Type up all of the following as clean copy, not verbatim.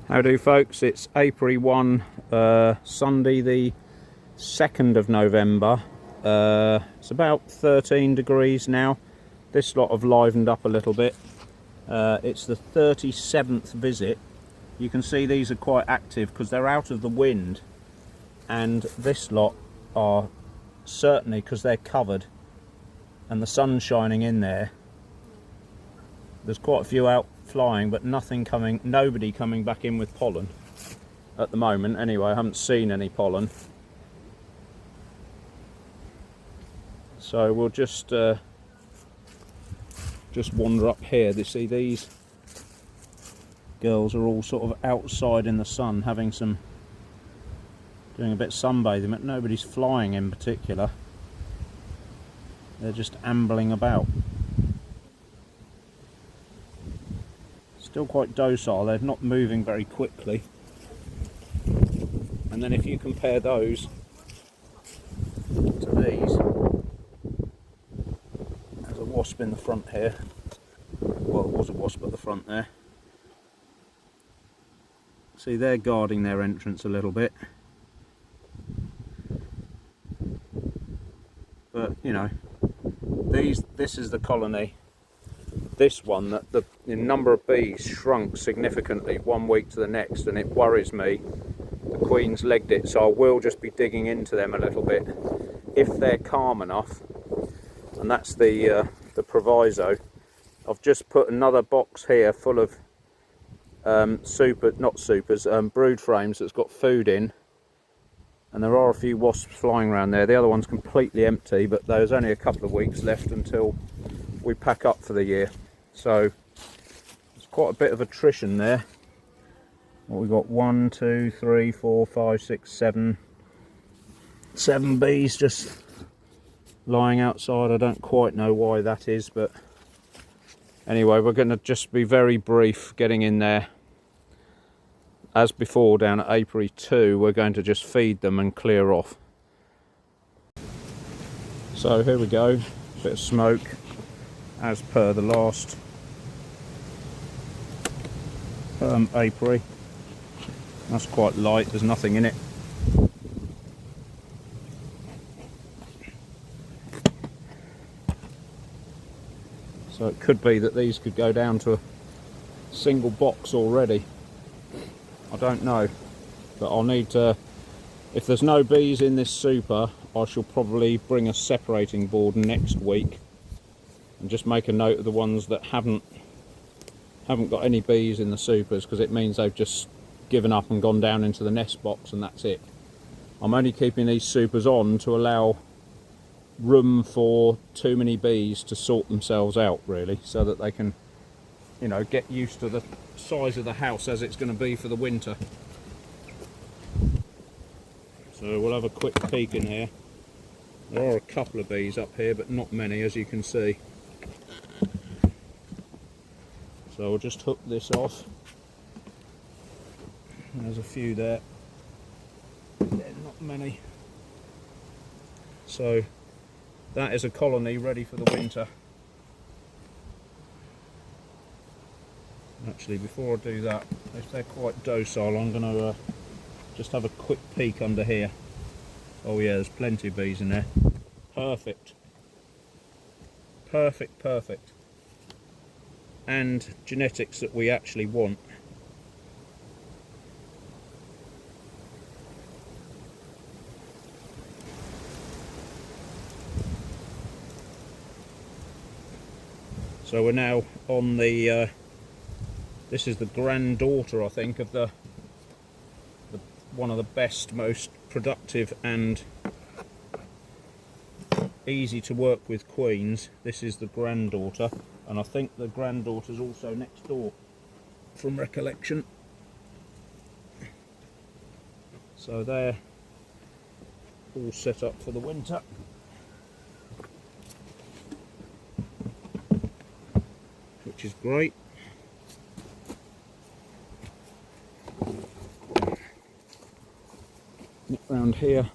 How do folks, it's Apiary 1, Sunday the 2nd of November. It's about 13 degrees now. This lot have livened up a little bit. It's the 37th visit. You can see these are quite active because they're out of the wind, and this lot are certainly, because they're covered and the sun's shining in there. There's quite a few out flying, but nobody coming back in with pollen at the moment. Anyway, I haven't seen any pollen. So we'll just wander up here. You see these girls are all sort of outside in the sun doing a bit of sunbathing, but nobody's flying in particular. They're just ambling about. Still quite docile, they're not moving very quickly. And then if you compare those to these, there's a wasp in the front here. Well, it was a wasp at the front there. See, they're guarding their entrance a little bit. But, you know, this is the colony. This one, that the number of bees shrunk significantly one week to the next, and it worries me. The queen's legged it, so I will just be digging into them a little bit if they're calm enough, and that's the proviso. I've just put another box here full of brood frames that's got food in, and there are a few wasps flying around there. The other one's completely empty, but there's only a couple of weeks left until we pack up for the year. So there's quite a bit of attrition there. What we've got, 1, 2, 3, 4, 5, 6, 7 bees just lying outside. I don't quite know why that is, but anyway, we're going to just be very brief getting in there. As before down at Apiary 2, we're going to just feed them and clear off. So here we go, bit of smoke as per the last Apiary. That's quite light, there's nothing in it. So it could be that these could go down to a single box already. I don't know, but I'll need to, if there's no bees in this super, I shall probably bring a separating board next week and just make a note of the ones that haven't got any bees in the supers, because it means they've just given up and gone down into the nest box, and that's it. I'm only keeping these supers on to allow room for too many bees to sort themselves out, really, so that they can, you know, get used to the size of the house as it's going to be for the winter. So we'll have a quick peek in here. There are a couple of bees up here, but not many, as you can see. So we'll just hook this off. There's a few there. Not many. So that is a colony ready for the winter. Actually, before I do that, if they're quite docile, I'm going to just have a quick peek under here. Oh yeah, there's plenty of bees in there. Perfect. Perfect, perfect. And genetics that we actually want. So we're now on the this is the granddaughter, I think, of the one of the best, most productive and easy to work with queens. This is the granddaughter, and I think the granddaughter's also next door from recollection. So they're all set up for the winter. Which is great. Nip round here.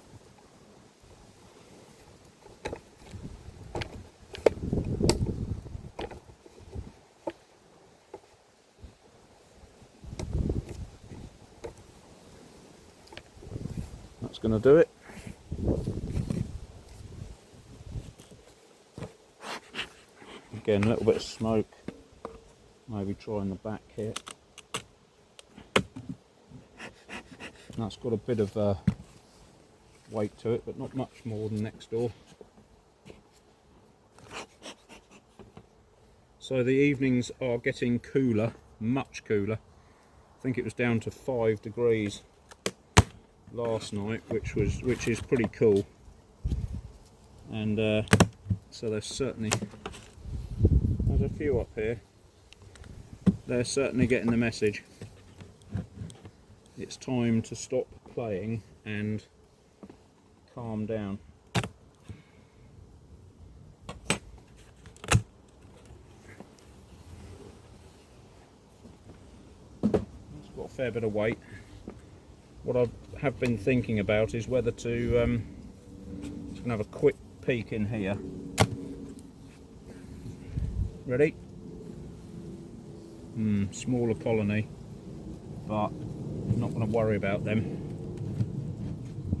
that's going to do it. Again, a little bit of smoke, maybe try in the back here. That's got a bit of weight to it, but not much more than next door. So the evenings are getting cooler, much cooler. I think it was down to 5 degrees last night, which is pretty cool. And so there's a few up here. They're certainly getting the message. It's time to stop playing and calm down. It's got a fair bit of weight. What I have been thinking about is whether to just gonna have a quick peek in here. Ready? Smaller colony, but I'm not going to worry about them.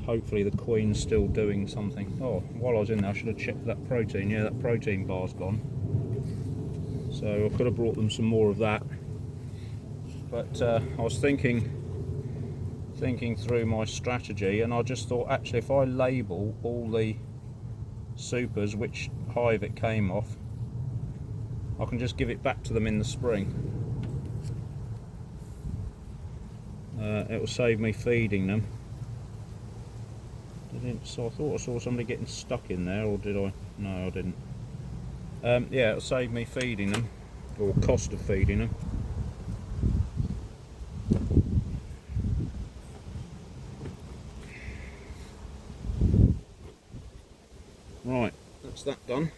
Hopefully the queen's still doing something. Oh, while I was in there I should have checked that protein. Yeah, that protein bar's gone. So I could have brought them some more of that. But I was thinking through my strategy, and I just thought, actually, if I label all the supers which hive it came off, I can just give it back to them in the spring. It will save me feeding them. So I thought I saw somebody getting stuck in there, or did I? No, I didn't. Yeah, it'll save me feeding them, or cost of feeding them. Right, that's that done.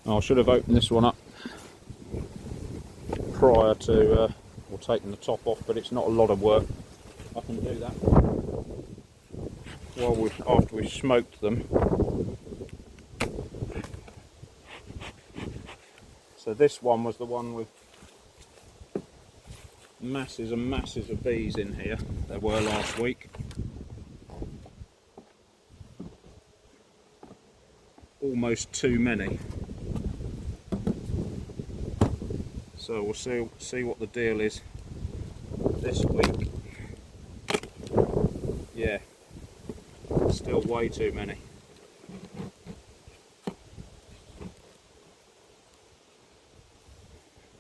I should have opened this one up prior to or taking the top off, but it's not a lot of work. I can do that after we've smoked them. So this one was the one with masses and masses of bees in here. There were last week. Almost too many. So we'll see what the deal is this week. Yeah, still way too many.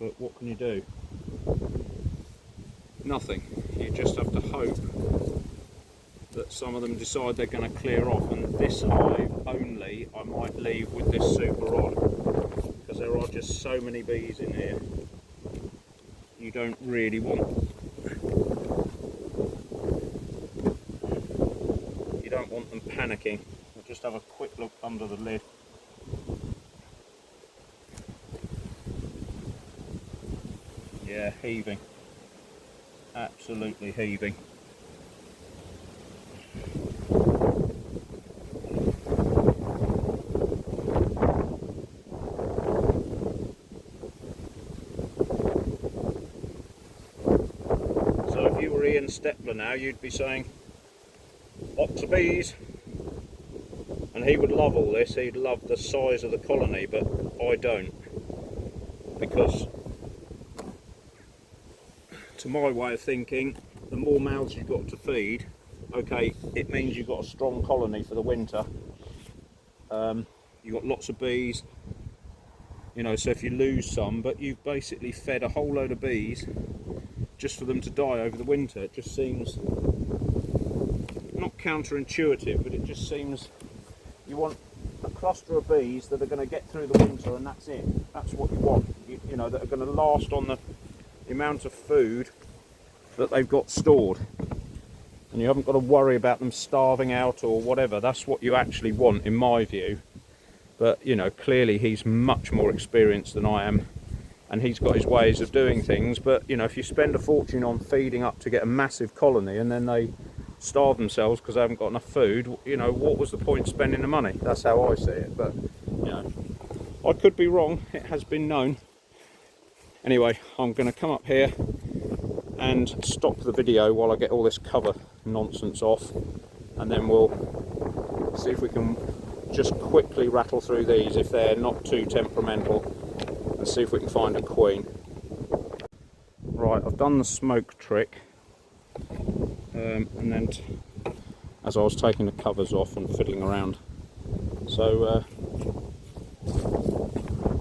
But what can you do? Nothing. You just have to hope that some of them decide they're going to clear off, and this hive only I might leave with this super on, because there are just so many bees in here. You don't really want them panicking. We'll just have a quick look under the lid. Yeah, heaving, absolutely heaving. Stepler now, you'd be saying lots of bees, and he would love all this. He'd love the size of the colony, but I don't, because to my way of thinking, the more mouths you've got to feed, okay, it means you've got a strong colony for the winter. You've got lots of bees, you know, so if you lose some, but you've basically fed a whole load of bees just for them to die over the winter. It just seems not counterintuitive, but it just seems you want a cluster of bees that are going to get through the winter, and that's it. That's what you want. You know, that are going to last on the amount of food that they've got stored, and you haven't got to worry about them starving out or whatever. That's what you actually want, in my view. but you know, clearly he's much more experienced than I am, and he's got his ways of doing things. But you know, if you spend a fortune on feeding up to get a massive colony and then they starve themselves because they haven't got enough food, you know, what was the point spending the money? That's how I see it. But you know, I could be wrong, it has been known. Anyway, I'm going to come up here and stop the video while I get all this cover nonsense off, and then we'll see if we can just quickly rattle through these if they're not too temperamental, and see if we can find a queen. Right, I've done the smoke trick, and then as I was taking the covers off and fiddling around, so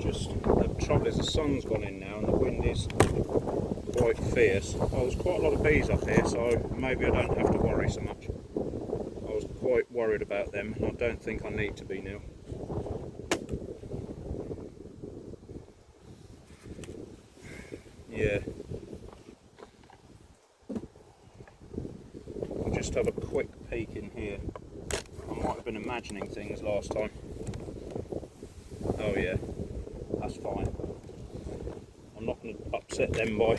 the trouble is the sun's gone in now and the wind is quite fierce. Well, there's quite a lot of bees up here, so maybe I don't have to worry so much. I was quite worried about them, and I don't think I need to be now. Yeah. I'll just have a quick peek in here. I might have been imagining things last time. Oh yeah, that's fine. I'm not going to upset them by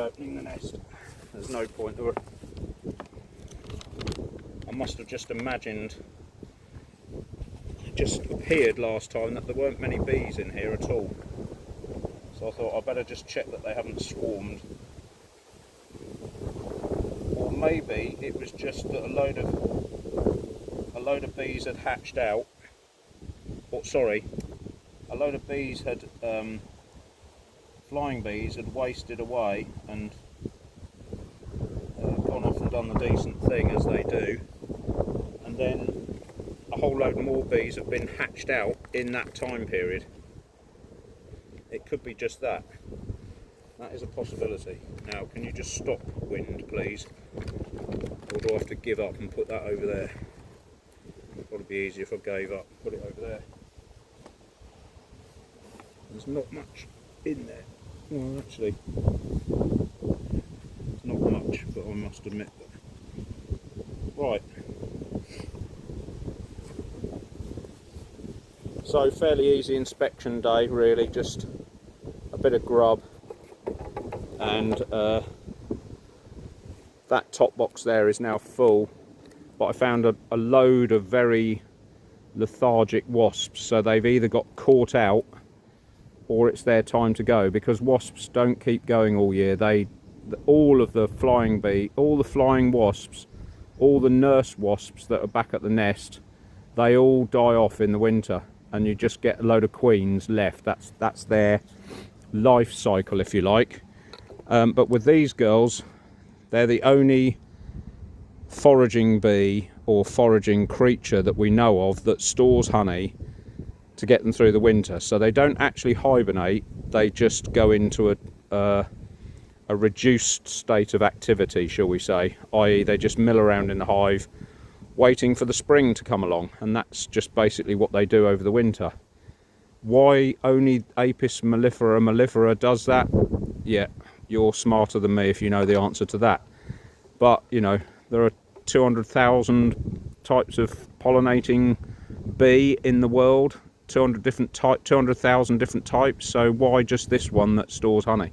opening the nest. There's no point. I must have just imagined. It just appeared last time that there weren't many bees in here at all. So I thought I'd better just check that they haven't swarmed. Or maybe it was just that a load of bees had hatched out. Or sorry, a load of bees had flying bees had wasted away and gone off and done the decent thing as they do, and then a whole load more bees have been hatched out in that time period. It could be just that. That is a possibility. Now, can you just stop, wind, please? Or do I have to give up and put that over there? It'd probably be easier if I gave up, put it over there. There's not much in there. Well, actually, it's not much, but I must admit that. Right. So, fairly easy inspection day, really. Just a bit of grub, and that top box there is now full. But I found a load of very lethargic wasps, so they've either got caught out or it's their time to go, because wasps don't keep going all year. All of the flying bee, all the flying wasps, all the nurse wasps that are back at the nest, they all die off in the winter, and you just get a load of queens left. That's their life cycle, if you like. But with these girls, they're the only foraging bee or foraging creature that we know of that stores honey to get them through the winter. So they don't actually hibernate, they just go into a reduced state of activity, shall we say, i.e. they just mill around in the hive waiting for the spring to come along, and that's just basically what they do over the winter. Why only Apis mellifera does that? Yeah, you're smarter than me if you know the answer to that. But you know, there are 200,000 types of pollinating bee in the world, 200,000 different types, so why just this one that stores honey?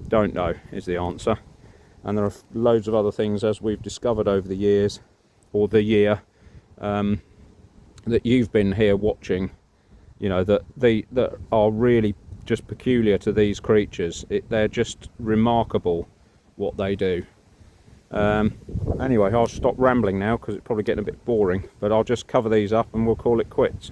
Don't know is the answer. And there are loads of other things, as we've discovered over the years, or the year, that you've been here watching, you know, that are really just peculiar to these creatures. They're just remarkable what they do. Anyway, I'll stop rambling now because it's probably getting a bit boring, but I'll just cover these up and we'll call it quits.